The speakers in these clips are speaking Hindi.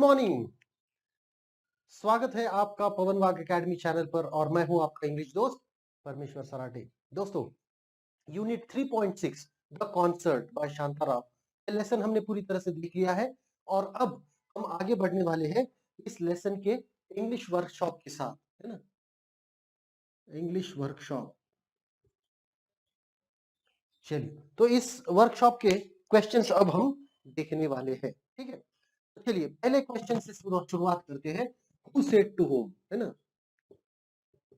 मॉर्निंग। स्वागत है आपका पवन वाग एकेडमी चैनल पर और मैं हूं आपका इंग्लिश दोस्त परमेश्वर सराटे। दोस्तों, unit 3.6 the concert by Shantarao, lesson हमने पूरी तरह से देख लिया है और अब हम आगे बढ़ने वाले हैं इस लेसन के इंग्लिश वर्कशॉप के साथ, है ना। इंग्लिश वर्कशॉप, चलिए तो इस वर्कशॉप के क्वेश्चंस अब हम देखने वाले हैं, ठीक है। तो चलिए पहले क्वेश्चन से शुरुआत करते हैं। हु सेड टू होम, है ना।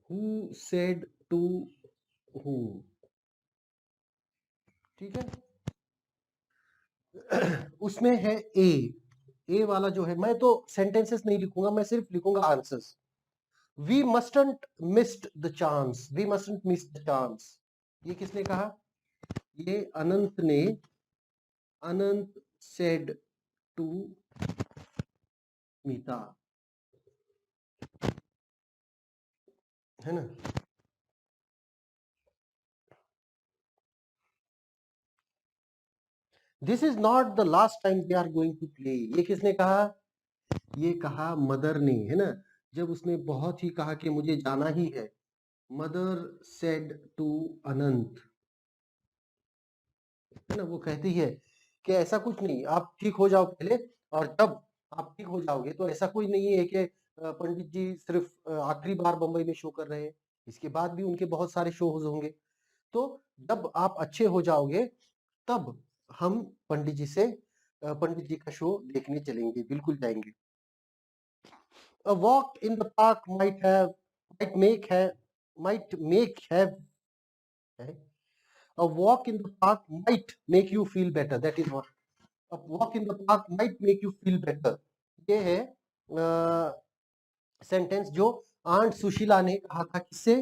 Who said to whom, ठीक है। उसमें है ए वाला जो है, मैं तो सेंटेंसेस नहीं लिखूंगा, मैं सिर्फ लिखूंगा answers. We mustn't missed the chance, we mustn't miss the chance, ये किसने कहा? ये अनंत ने, अनंत सेड टू मीता, है ना। This is not the last time we are going to play, ये किसने कहा? ये कहा मदर ने, है ना। जब उसने बहुत ही कहा कि मुझे जाना ही है, मदर सेड टू अनंत, है ना। वो कहती है कि ऐसा कुछ नहीं, आप ठीक हो जाओ पहले, और जब आप ठीक हो जाओगे तो ऐसा कोई नहीं है कि पंडित जी सिर्फ आखिरी बार बंबई में शो कर रहे हैं, इसके बाद भी उनके बहुत सारे शोज होंगे। तो जब आप अच्छे हो जाओगे तब हम पंडित जी का शो देखने चलेंगे, बिल्कुल जाएंगे। A walk in the park might make have a walk in the park might make you feel better. That is what a walk in the park might make you feel better. ये है सेंटेंस जो आंट सुशीला ने कहा था। किससे?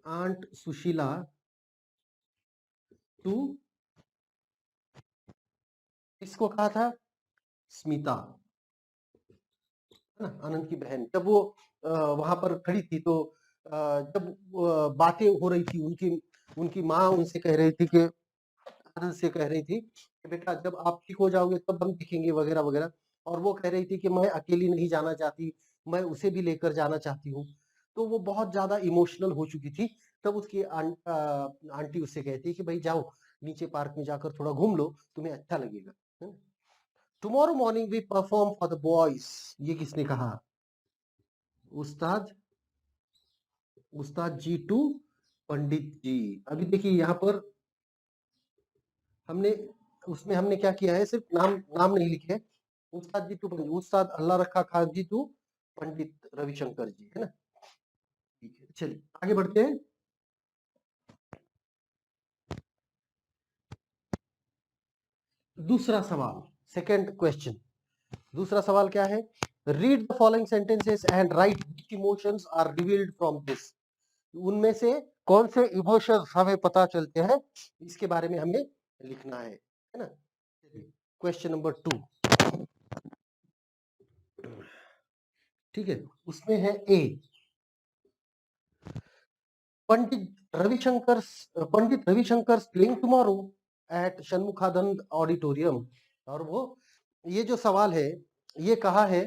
आंट सुशीला टू, किसको कहा था? स्मिता, है ना, आनंद की बहन। जब वो वहां पर खड़ी थी तो जब बातें हो रही थी, उनकी उनकी माँ उनसे कह रही थी कि, आनंद से कह रही थी कि बेटा जब आप ठीक हो जाओगे तब हम दिखेंगे वगैरह वगैरह, और वो कह रही थी कि मैं अकेली नहीं जाना चाहती, मैं उसे भी लेकर जाना चाहती हूँ। तो वो बहुत ज्यादा इमोशनल हो चुकी थी। तब उसकी आंटी उससे कहती है कि भाई जाओ नीचे पार्क में जाकर थोड़ा घूम लो, तुम्हें अच्छा लगेगा। Tomorrow morning we perform for the boys, ये किसने कहा? उस्ताद, उस्ताद जी टू पंडित जी। अभी देखिए यहाँ पर हमने, उसमें हमने क्या किया है, सिर्फ नाम नाम नहीं लिखे। उस्ताद जी टू पंडित, उस्ताद अल्लाह रखा खान जी टू पंडित रविशंकर जी, है ना। ठीक है, चलिए आगे बढ़ते हैं। दूसरा सवाल, सेकंड क्वेश्चन। दूसरा सवाल क्या है? Read the following sentences and write which emotions are revealed from this. उनमें से कौन से इमोशंस हमें पता चलते हैं, इसके बारे में हमें लिखना है ना। क्वेश्चन नंबर 2, ठीक है, उसमें है a, Pandit Ravishankar playing tomorrow at Shanmukhananda auditorium. और वो, ये जो सवाल है, ये कहा है,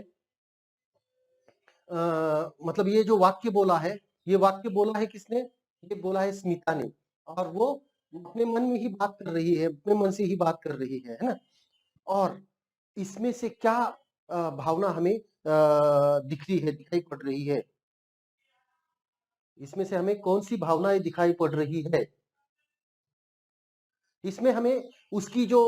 मतलब ये जो वाक्य बोला है, ये वाक्य बोला है किसने? ये बोला है स्मिता ने, और वो अपने मन में ही बात कर रही है, अपने मन से ही बात कर रही है ना। और इसमें से क्या भावना हमें दिख रही है, दिखाई पड़ रही है? इसमें से हमें कौन सी भावनाएं दिखाई पड़ रही है? इसमें हमें उसकी जो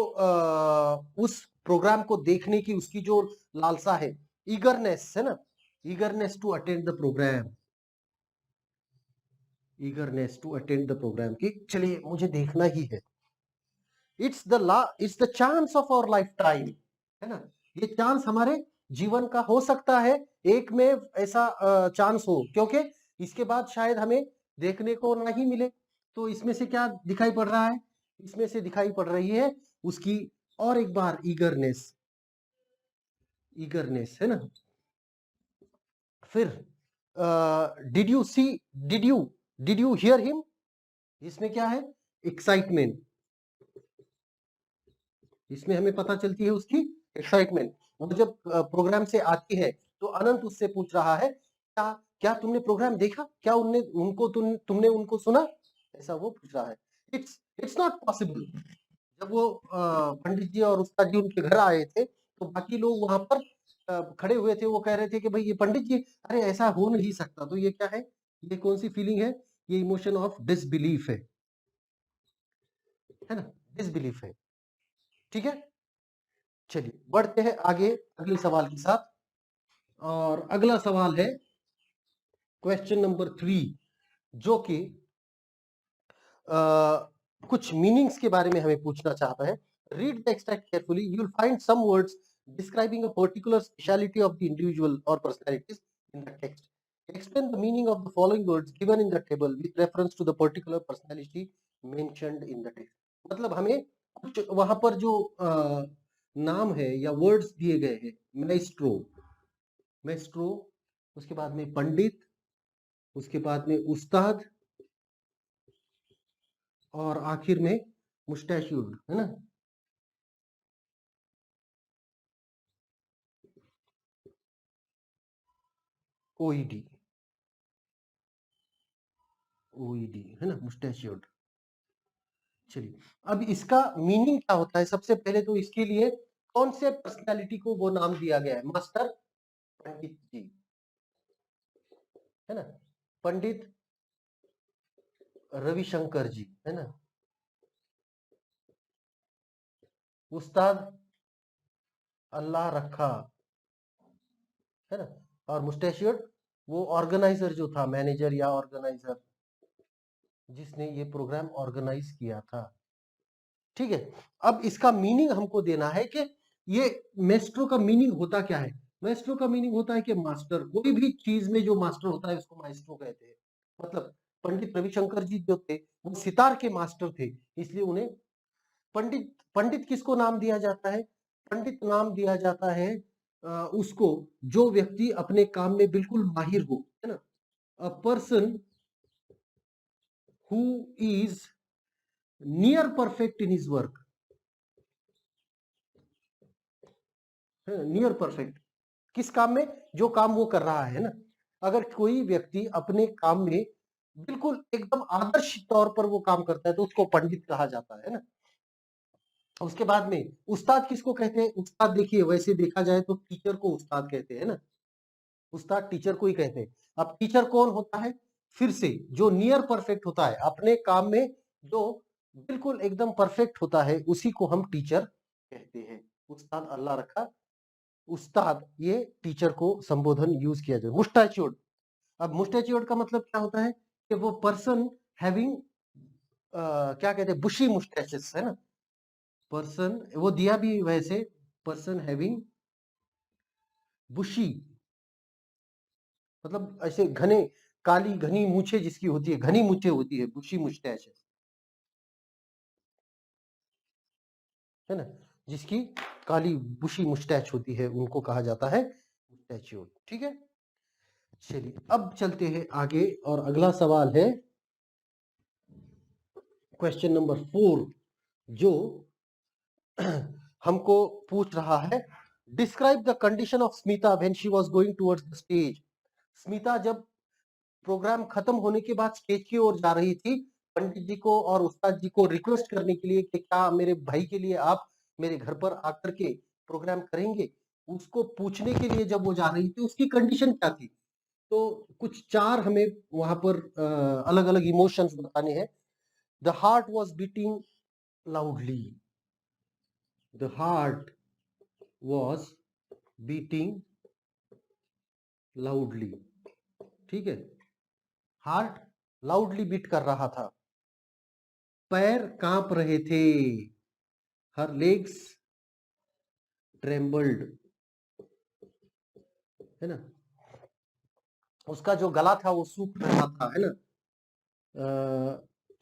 उस प्रोग्राम को देखने की उसकी जो लालसा है, ईगरनेस है ना, eagerness to attend the programme, eagerness to attend the programme, कि चलिए मुझे देखना ही है। It's the chance of our life time, है ना। ये चांस हमारे जीवन का हो सकता है, एक में ऐसा चांस हो, क्योंकि इसके बाद शायद हमें देखने को नहीं मिले। तो इसमें से क्या दिखाई पड़ रहा है? इसमें से दिखाई पड़ रही है उसकी और एक बार ईगरनेस, ईगरनेस, है ना। फिर did you see, did you did you hear him, इसमें क्या है? एक्साइटमेंट, इसमें हमें पता चलती है उसकी एक्साइटमेंट। वो जब प्रोग्राम से आती है तो अनंत उससे पूछ रहा है, क्या क्या तुमने प्रोग्राम देखा, क्या तुमने उनको सुना, ऐसा वो पूछ रहा है। It's not possible. जब वो पंडित जी और उस्ताद जी उनके घर आए थे तो बाकी लोग वहां पर खड़े हुए थे, वो कह रहे थे कि भाई ये पंडित जी, अरे ऐसा हो नहीं सकता। तो ये क्या है, ये कौन सी फीलिंग है, ये इमोशन ऑफ डिसबिलीफ है ना, डिसबिलीफ है। ठीक है, चलिए बढ़ते हैं आगे अगले सवाल के साथ। और अगला सवाल है क्वेश्चन नंबर 3, जो कि कुछ मीनिंग्स के बारे में हमें पूछना चाहता है। Read the extract carefully, you will find some words describing a particular speciality of the individual or personalities in the text. Explain the meaning of the following words given in the table with reference to the particular personality mentioned in the text. मतलब हमें कुछ वहां पर जो नाम है या वर्ड्स दिए गए हैं, मैस्ट्रो, मैस्ट्रो, उसके बाद में पंडित, उसके बाद में उस्ताद, और आखिर में मुस्टैच्यूड, है ना। ओईडी, ओईडी है ना, मुस्टैच्यूड। चलिए, अब इसका मीनिंग क्या होता है, सबसे पहले तो इसके लिए कौन से पर्सनालिटी को वो नाम दिया गया है, मास्टर पंडित जी, है ना, पंडित रविशंकर जी, है ना, उस्ताद अल्लाह रखा, है ना, और मुस्टैच्यूड वो ऑर्गेनाइजर जो था, मैनेजर या ऑर्गेनाइजर जिसने ये प्रोग्राम ऑर्गेनाइज किया था। ठीक है, अब इसका मीनिंग हमको देना है कि ये मेस्ट्रो का मीनिंग होता क्या है। मेस्ट्रो का मीनिंग होता है कि मास्टर, कोई भी चीज में जो मास्टर होता है उसको माइस्ट्रो कहते हैं। मतलब पंडित रविशंकर जी जो थे वो सितार के मास्टर थे, इसलिए उन्हें पंडित, पंडित किसको नाम दिया जाता है, पंडित नाम दिया जाता है उसको जो व्यक्ति अपने काम में बिल्कुल माहिर हो, है ना, a person who is near perfect in his work, near perfect किस काम में, जो काम वो कर रहा है ना। अगर कोई व्यक्ति अपने काम में बिल्कुल एकदम आदर्श तौर पर वो काम करता है तो उसको पंडित कहा जाता है ना। उसके बाद में उस्ताद किसको कहते हैं, उस्ताद देखिए वैसे देखा जाए तो टीचर को उस्ताद कहते हैं ना, उस्ताद टीचर को ही कहते हैं। अब टीचर कौन होता है, फिर से जो नियर परफेक्ट होता है अपने काम में, जो बिल्कुल एकदम परफेक्ट होता है, उसी को हम टीचर कहते हैं। उस्ताद अल्लाह रखा, उस्ताद ये टीचर को संबोधन यूज किया जाए। मुस्टैच्यूर्ड, अब मुस्टैच्यूर्ड का मतलब क्या होता है कि वो पर्सन हैविंग क्या कहते हैं, बुशी मुस्टैचेस, है ना, पर्सन वो दिया भी वैसे, पर्सन हैविंग बुशी, मतलब ऐसे घने, काली घनी मूछे जिसकी होती है, घनी मूछे होती है, बुशी मुस्टैच है ना, जिसकी काली बुशी मुस्टैच होती है उनको कहा जाता है मुस्टैच्यूर्ड। ठीक है, चलिए अब चलते हैं आगे और अगला सवाल है क्वेश्चन नंबर 4, जो हमको पूछ रहा है, describe the condition of Smita when she was going towards the stage. Smita जब प्रोग्राम खत्म होने के बाद स्टेज की ओर जा रही थी, पंडित जी को और उस्ताद जी को रिक्वेस्ट करने के लिए कि क्या मेरे भाई के लिए आप मेरे घर पर आकर के प्रोग्राम करेंगे, उसको पूछने के लिए जब वो जा रही थी उसकी कंडीशन क्या थी। तो कुछ चार हमें वहां पर अलग अलग इमोशंस बताने हैं। The heart was beating loudly, the heart was beating loudly, ठीक है, हार्ट लाउडली बीट कर रहा था, पैर कांप रहे थे, हर लेग्स ट्रेम्बल्ड, है ना, उसका जो गला था वो सूख रहा था, है ना,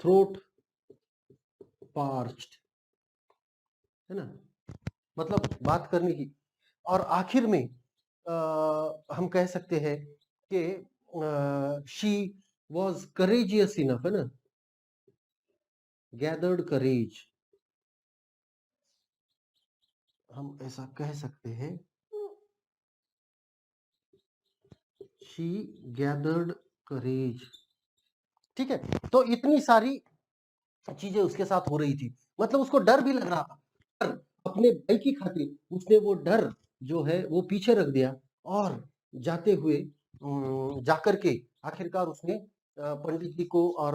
थ्रोट पार्च्ड, है ना, मतलब बात करने की। और आखिर में हम कह सकते हैं कि शी वॉज करेजियस इनफ, है ना, गैदर्ड करेज, हम ऐसा कह सकते हैं, शी गैदर्ड करेज। ठीक है, तो इतनी सारी चीजें उसके साथ हो रही थी, मतलब उसको डर भी लग रहा था, पर अपने भाई की खातिर उसने वो डर जो है वो पीछे रख दिया, और जाते हुए जाकर के आखिरकार उसने पंडित जी को और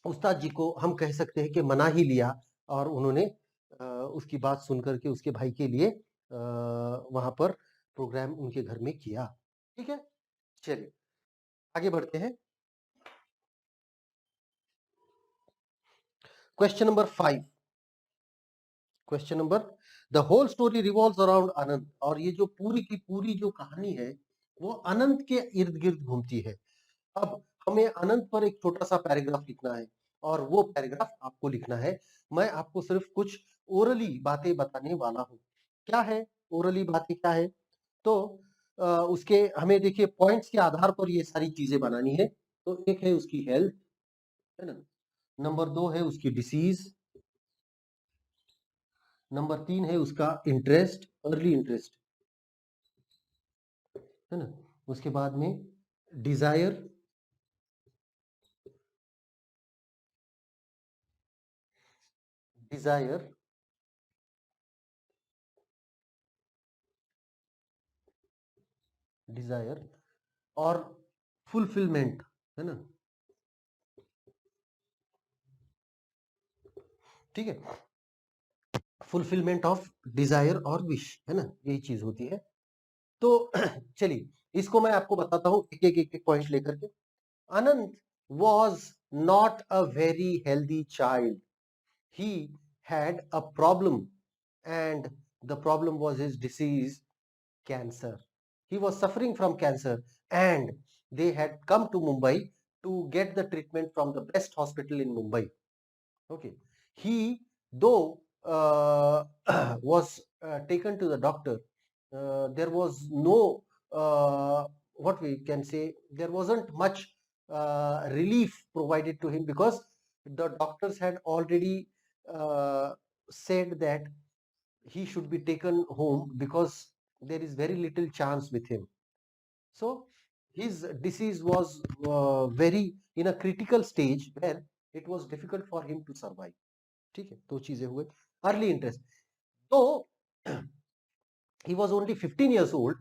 उस्ताद जी को हम कह सकते हैं कि मना ही लिया, और उन्होंने उसकी बात सुन करके उसके भाई के लिए वहां पर प्रोग्राम उनके घर में किया। ठीक है, चलिए आगे बढ़ते हैं। Question number 5। Question number, the whole story revolves around Anant, और ये जो पूरी की पूरी जो कहानी है वो अनंत के इर्द गिर्द घूमती है। अब हमें अनंत पर एक छोटा सा पैराग्राफ लिखना है, और वो पैराग्राफ आपको लिखना है। मैं आपको सिर्फ कुछ ओरली बातें बताने वाला हूँ। क्या है ओरली बातें, क्या है? तो उसके हमें देखिए पॉइंट्स के आधार पर ये सारी चीजें बनानी है। तो एक है उसकी हेल्थ, है ना। नंबर 2 है उसकी डिसीज। नंबर 3 है उसका इंटरेस्ट, अर्ली इंटरेस्ट, है ना। उसके बाद में डिजायर, डिजायर डिजायर और फुलफिलमेंट, है ना। ठीक है, फुलफिलमेंट ऑफ डिजायर और विश, है ना, यही चीज होती है। तो चलिए इसको मैं आपको बताता हूँ एक पॉइंट लेकर के। Anant was not a very healthy child. He had a problem, and the problem was his disease, cancer. He was suffering from cancer, and they had come to Mumbai to get the treatment from the best hospital in Mumbai. Okay. He, though was taken to the doctor, there was no, what we can say, there wasn't much relief provided to him, because the doctors had already said that he should be taken home because there is very little chance with him. So his disease was very in a critical stage where it was difficult for him to survive. ठीक है, दो चीजें हुए। अर्ली इंटरेस्ट, तो he was only 15 years old.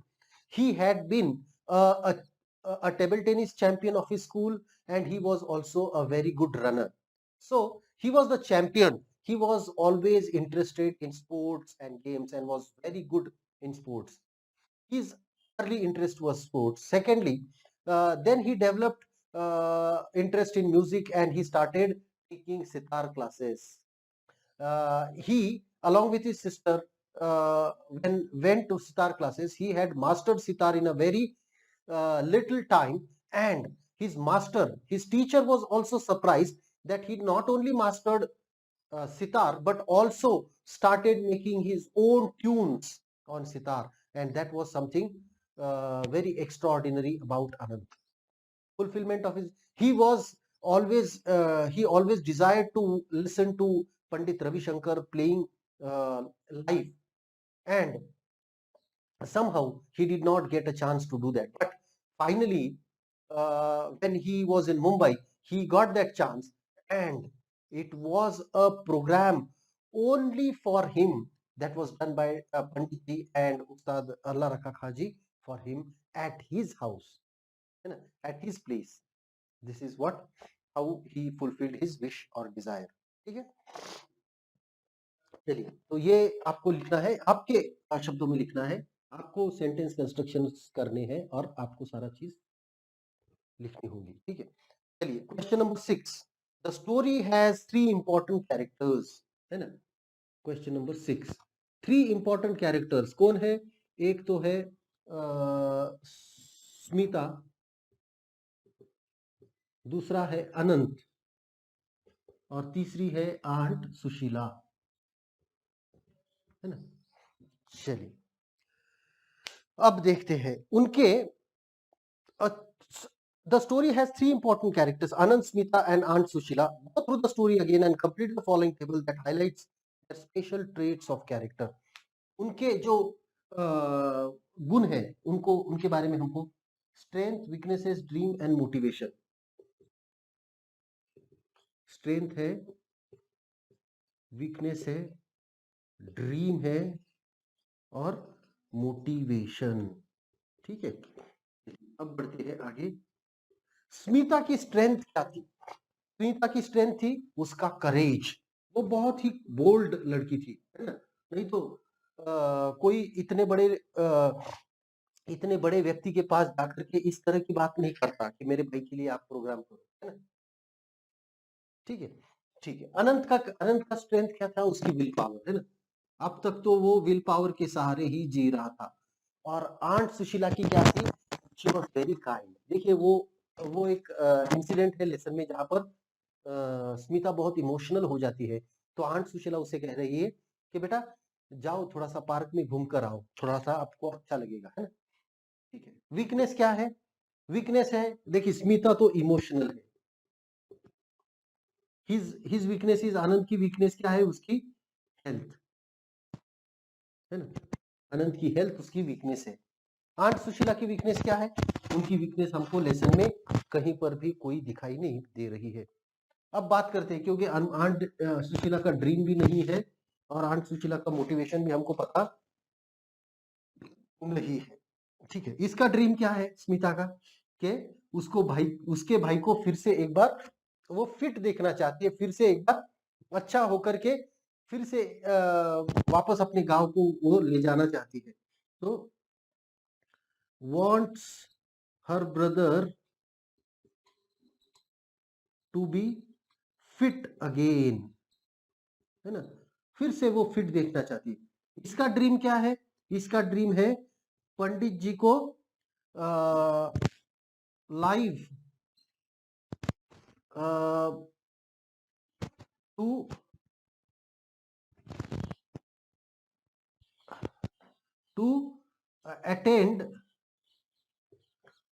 He had been a table tennis champion of his school, and he was also a very good runner. So he was the champion. He was always interested in sports and games and was very good in sports. His early interest was sports. Secondly, then he developed interest in music, and he started taking sitar classes. He, along with his sister, when went to sitar classes, he had mastered sitar in a very little time, and his teacher was also surprised that he not only mastered sitar but also started making his own tunes on sitar, and that was something very extraordinary about Anand. Fulfillment of his, he was always he always desired to listen to Pandit Ravi Shankar playing live, and somehow he did not get a chance to do that, but finally when he was in Mumbai he got that chance, and it was a program only for him that was done by Pandit ji and Ustad Allah Rakha Khaji for him at his house, you know, at his place. This is what, how he fulfilled his wish or desire. ठीक है, चलिए तो ये आपको लिखना है, आपके शब्दों में लिखना है, आपको सेंटेंस कंस्ट्रक्शन करने हैं और आपको सारा चीज लिखनी होगी। ठीक है, चलिए question number 6। The story has 3 important characters, है ना। क्वेश्चन नंबर 6, 3 इंपॉर्टेंट कैरेक्टर्स कौन है? एक तो है स्मिता, दूसरा है अनंत, और तीसरी है आंट सुशीला, है ना। चलिए अब देखते हैं उनके the story has 3 important characters, Anand, Smita and Aunt Sushila. Go through the story again and complete the following table that highlights special traits of character, उनके जो गुण है उनको, उनके बारे में हमको strength, weaknesses, dream and motivation. Strength है, वीकनेस है, ड्रीम है और मोटिवेशन। ठीक है, अब बढ़ते हैं आगे। स्मिता की स्ट्रेंथ क्या थी? स्मिता की स्ट्रेंथ थी उसका करेज। वो बहुत ही बोल्ड लड़की थी, है ना। नहीं तो कोई इतने बड़े व्यक्ति के पास जाकर के इस तरह की बात नहीं करता कि मेरे भाई के लिए आप प्रोग्राम करो, है ना। ठीक है, ठीक है। अनंत का स्ट्रेंथ क्या था? उसकी विल पावर, है ना। अब तक तो वो विल पावर के सहारे ही जी रहा था। और आंट सुशीला की क्या थी? She was very kind. देखिए वो एक इंसिडेंट है लेसन में जहां पर स्मिता बहुत इमोशनल हो जाती है, तो आंट सुशीला उसे कह रही है कि बेटा जाओ थोड़ा सा पार्क में घूम कर आओ, थोड़ा सा आपको अच्छा लगेगा, है ना। ठीक है। वीकनेस क्या है? वीकनेस है, देखिए स्मिता तो इमोशनल है। हिज वीकनेस इज, आनंद की वीकनेस क्या है? उसकी हेल्थ, है ना। आनंद की हेल्थ उसकी वीकनेस है। आंट सुशीला की वीकनेस क्या है? उनकी वीकनेस हमको लेसन में कहीं पर भी कोई दिखाई नहीं दे रही है। अब बात करते हैं, क्योंकि आंट सुशीला का ड्रीम भी नहीं है और आंट सुशीला का मोटिवेशन भी हमको पता नहीं है। ठीक है, इसका ड्रीम क्या है स्मिता का? कि उसके भाई को फिर से एक बार वो फिट देखना चाहती है, फिर से एक बार अच्छा होकर के फिर से वापस अपने गांव को वो ले जाना चाहती है। तो wants her brother to be fit again, है ना। फिर से वो फिट देखना चाहती है। इसका ड्रीम क्या है? इसका ड्रीम है पंडित जी को live to attend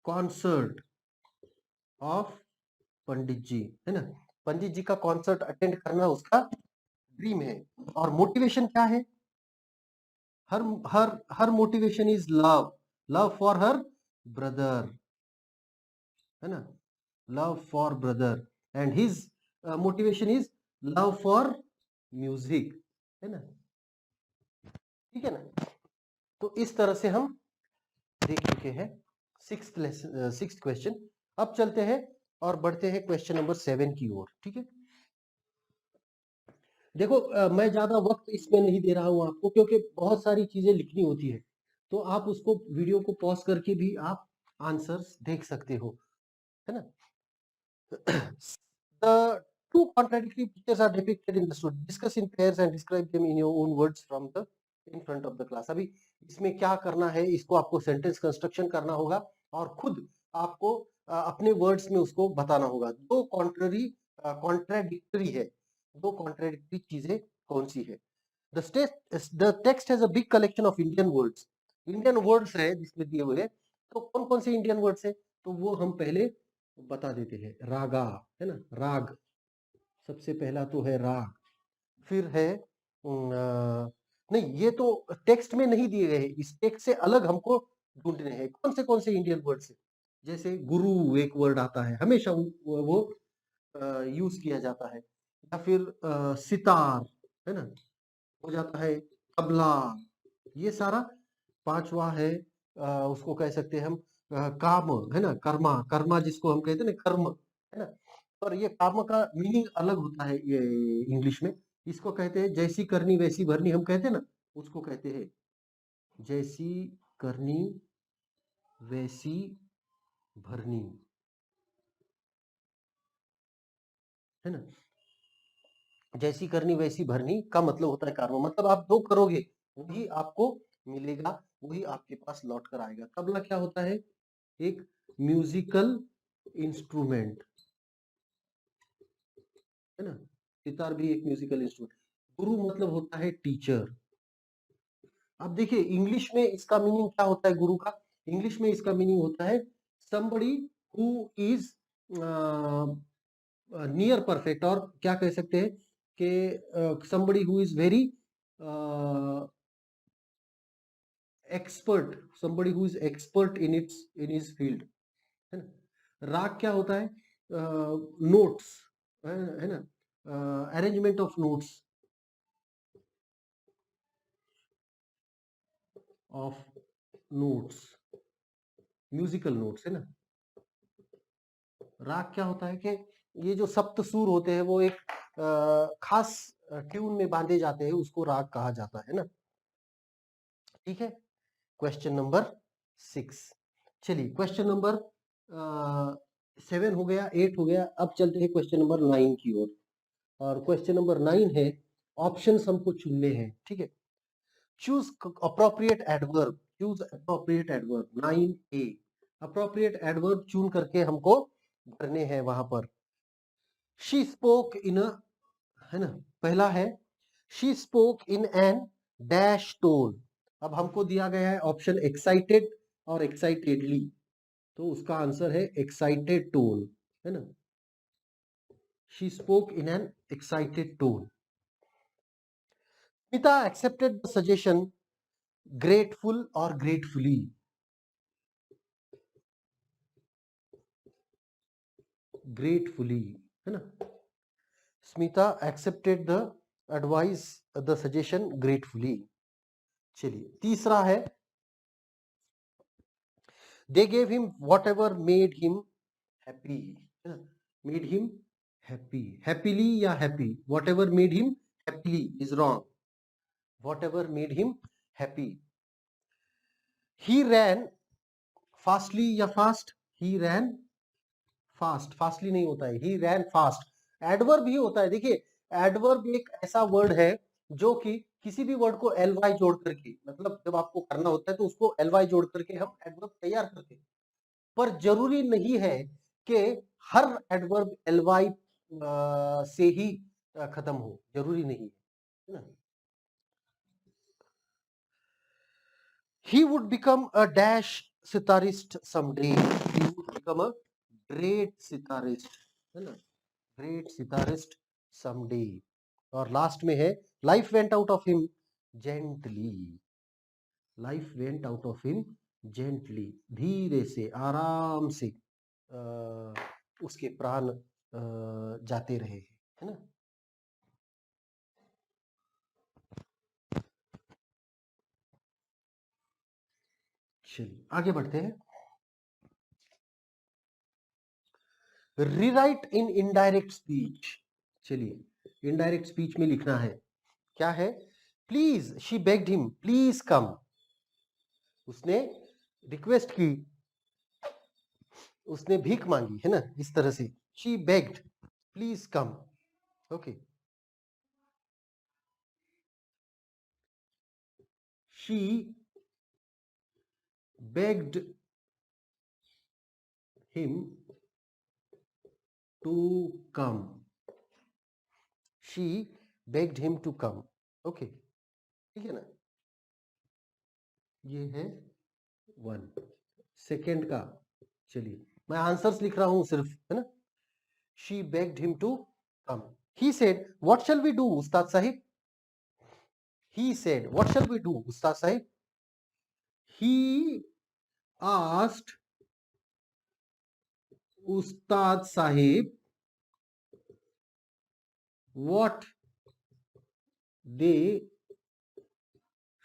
concert of Pandit ji, है ना। पंडित जी का कॉन्सर्ट अटेंड करना उसका ड्रीम है। और मोटिवेशन क्या है? Her her motivation is love, love for her brother, है ना। Love for brother and his motivation is love for music, है ना। ठीक है ना। तो इस तरह से हम देख चुके हैं सिक्स्थ क्वेश्चन। अब चलते हैं और बढ़ते हैं क्वेश्चन नंबर 7 की ओर। ठीक है, देखो मैं ज्यादा वक्त इसमें नहीं दे रहा हूं आपको, क्योंकि बहुत सारी चीजें लिखनी होती है, तो आप उसको वीडियो को पॉज करके भी आप आंसर्स देख सकते हो, है ना। The two contradictory pictures are depicted in the story. Discuss in pairs and describe them in your own words from the in front of the class. अभी इसमें क्या करना है? इसको आपको सेंटेंस कंस्ट्रक्शन करना होगा और खुद आपको अपने वर्ड्स में उसको बताना होगा। दो कॉन्ट्राडिक्टरी है, दो कॉन्ट्राडिक्टरी चीजें कौन सी है? The text has a big collection of Indian words. Indian words है जिसमें दिए हुए, तो कौन कौन से इंडियन वर्ड्स है? तो वो हम पहले बता देते हैं। रागा, है ना, राग सबसे पहला तो है राग। फिर है नहीं, ये तो टेक्स्ट में नहीं दिए गए, इस टेक्स्ट से अलग हमको ढूंढने हैं कौन से इंडियन वर्ड्स है। जैसे गुरु एक वर्ड आता है, हमेशा वो यूज किया जाता है। या फिर सितार, है ना, हो जाता है तबला। ये सारा पांचवा है, उसको कह सकते हैं हम काम, है ना, कर्मा, कर्मा जिसको हम कहते हैं ना, कर्म, है ना। और ये काम का मीनिंग अलग होता है ये इंग्लिश में। इसको कहते हैं जैसी करनी वैसी भरनी, हम कहते हैं ना, उसको कहते हैं जैसी करनी वैसी भरनी, है ना। जैसी करनी वैसी भरनी का मतलब होता है कर्म, मतलब आप जो करोगे वही आपको मिलेगा, वही आपके पास लौट कर आएगा। तबला क्या होता है? एक म्यूजिकल इंस्ट्रूमेंट, है ना। सितार भी एक म्यूजिकल इंस्ट्रूमेंट। गुरु मतलब होता है टीचर। अब देखिए इंग्लिश में इसका मीनिंग क्या होता है गुरु का? इंग्लिश में इसका मीनिंग होता है somebody who is near perfect, और क्या कह सकते हैं कि somebody who is very expert, somebody who is expert in his field, है ना। राग क्या होता है? नोट्स, है ना, arrangement of notes, musical notes, है ना। राग क्या होता है कि ये जो सप्त सुर होते हैं वो एक खास ट्यून में बांधे जाते हैं, उसको राग कहा जाता है ना। ठीक है, क्वेश्चन नंबर 6। चलिए क्वेश्चन नंबर 7 हो गया, 8 हो गया। अब चलते हैं क्वेश्चन नंबर 9 की ओर। और क्वेश्चन नंबर 9 है, ऑप्शंस हमको चुनने हैं। ठीक है, choose appropriate adverb, choose appropriate adverb 9A। Appropriate adverb चुन करके हमको भरने हैं वहां पर। शी स्पोक इन अ, है ना, पहला है she spoke in N dash tone. अब हमको दिया गया है ऑप्शन एक्साइटेड और एक्साइटेडली, तो उसका आंसर है एक्साइटेड टोन, है ना। She spoke in an excited tone. Smita accepted the suggestion grateful और ग्रेटफुली। ग्रेटफुली, है ना। Smita accepted the advice, the suggestion gratefully. चलिए तीसरा है, they gave him whatever made him happy, है ना। मेड हिम हैप्पी, हैप्पीली या happy, whatever made him happily is wrong, whatever made him happy. He ran fastly या fast, he ran fast, fastly नहीं होता है, ही रैन फास्ट। एडवर्ब ही होता है। देखिए, एडवर्ब एक ऐसा वर्ड है जो कि किसी भी वर्ड को एल वाई जोड़ करके, मतलब जब आपको करना होता है तो उसको एल वाई जोड़ करके हम एडवर्ब तैयार करते हैं। पर जरूरी नहीं है कि हर एडवर्ब एल वाई से ही खत्म हो, जरूरी नहीं है ना। He would become a dash sitarist someday. He would become a great sitarist, है ना, great sitarist someday. और लास्ट में है, life went out of him gently. Life went out of him gently. धीरे से, आराम से उसके प्राण जाते रहे, है ना। चलिए आगे बढ़ते हैं। Rewrite in indirect speech. चलिए इनडायरेक्ट स्पीच में लिखना है, क्या है? Please she begged him please come. उसने रिक्वेस्ट की, उसने भीख मांगी, है ना, इस तरह से। She begged please come. Okay, she begged him to come, she begged him to come. Okay, ठीक है ना। ये है 1 सेकेंड का। चलिए मैं आंसर्स लिख रहा हूं सिर्फ, है ना। She begged him to come. He said, what shall we do, Ustad Sahib? He said, what shall we do, Ustad Sahib? He asked Ustad Sahib what they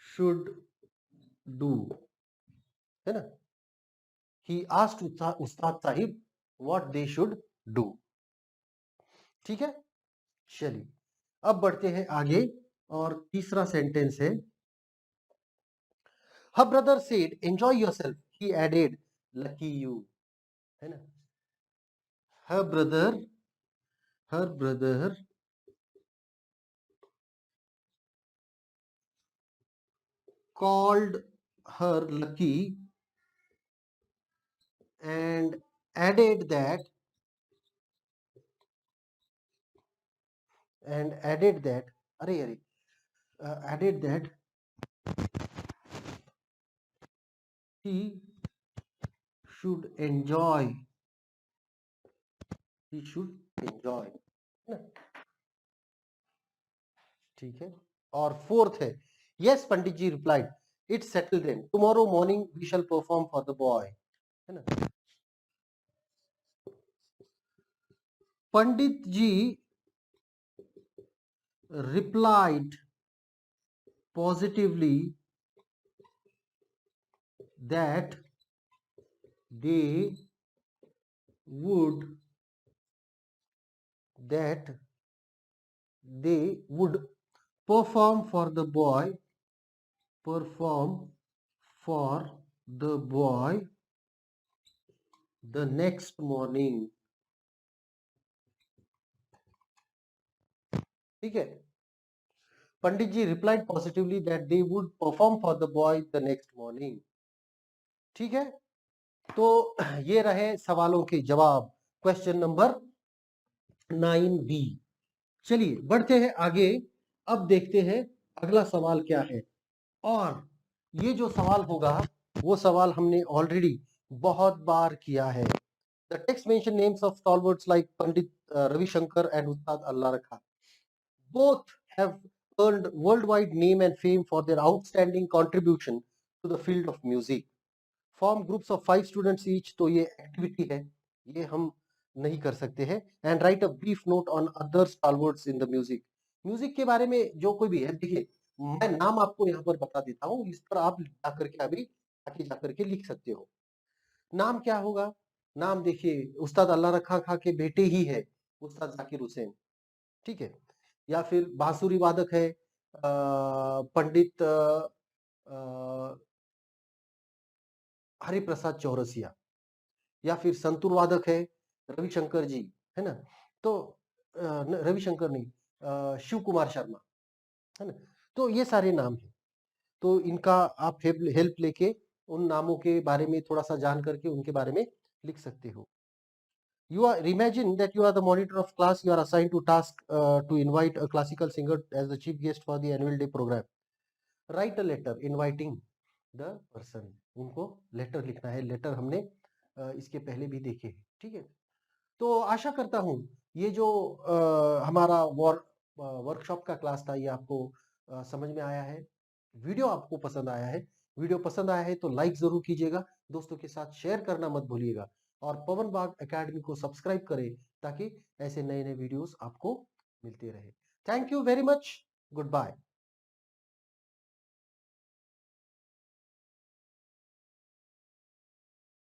should do, है ना। He asked Ustad Sahib what they should do. ठीक है, चलिए अब बढ़ते हैं आगे। और तीसरा सेंटेंस है, her brother said enjoy yourself, he added lucky you, है ना। her brother called her lucky and added that अरे अरे added that he should enjoy, he should enjoy, है ना? ठीक है। और फोर्थ है, yes Pandit ji replied, it's settled then, tomorrow morning we shall perform for the boy, है ना। पंडित जी replied positively that they would that they would perform for the boy perform for the boy the next morning, ठीक है। पंडित जी replied positively that they would perform for the boy the next morning, ठीक है। तो ये रहे सवालों के जवाब, क्वेश्चन नंबर 9B। चलिए बढ़ते हैं आगे, अब देखते हैं अगला सवाल क्या है। और ये जो सवाल होगा वो सवाल हमने ऑलरेडी बहुत बार किया है। The text mention names of stalwarts like Pandit Ravishankar and उस्ताद अल्लाह रखा, both have earned worldwide name and fame for their outstanding contribution to the field of music. Form groups of 5 students each, तो ये एक्टिविटी है, ये हम नहीं कर सकते हैं। And write a brief note on other stalwarts in the music. Music के बारे में जो कोई भी है, देखिए मैं नाम आपको यहाँ पर बता देता हूँ, इस पर आप जाकर के अभी आगे जाकर के लिख सकते हो। नाम क्या होगा? नाम देखिए उस्ताद अल्लाह रखा खां के बेटे ही है उस्ताद जाकिर हुसैन, ठीक है। या फिर बांसुरी वादक है पंडित हरिप्रसाद चौरसिया, या फिर संतूर वादक है रविशंकर जी, है ना। तो रविशंकर नहीं, शिव कुमार शर्मा, है ना। तो ये सारे नाम हैं, तो इनका आप हेल्प लेके उन नामों के बारे में थोड़ा सा जान करके उनके बारे में लिख सकते हो। You are imagine that you are the monitor of class. You are assigned to task to invite a classical singer as the chief guest for the annual day program. Write a letter inviting the person. उनको लेटर लिखना है। लेटर हमने इसके पहले भी देखे हैं, ठीक है। तो आशा करता हूँ ये जो हमारा वर्कशॉप का क्लास था ये आपको समझ में आया है, वीडियो आपको पसंद आया है। वीडियो पसंद आया है तो लाइक जरूर कीजिएगा, दोस्तों के साथ शेयर करना मत भूलिएगा, और पवन बाग एकेडमी को सब्सक्राइब करें ताकि ऐसे नए नए वीडियोस आपको मिलते रहे। Thank you very much, good bye.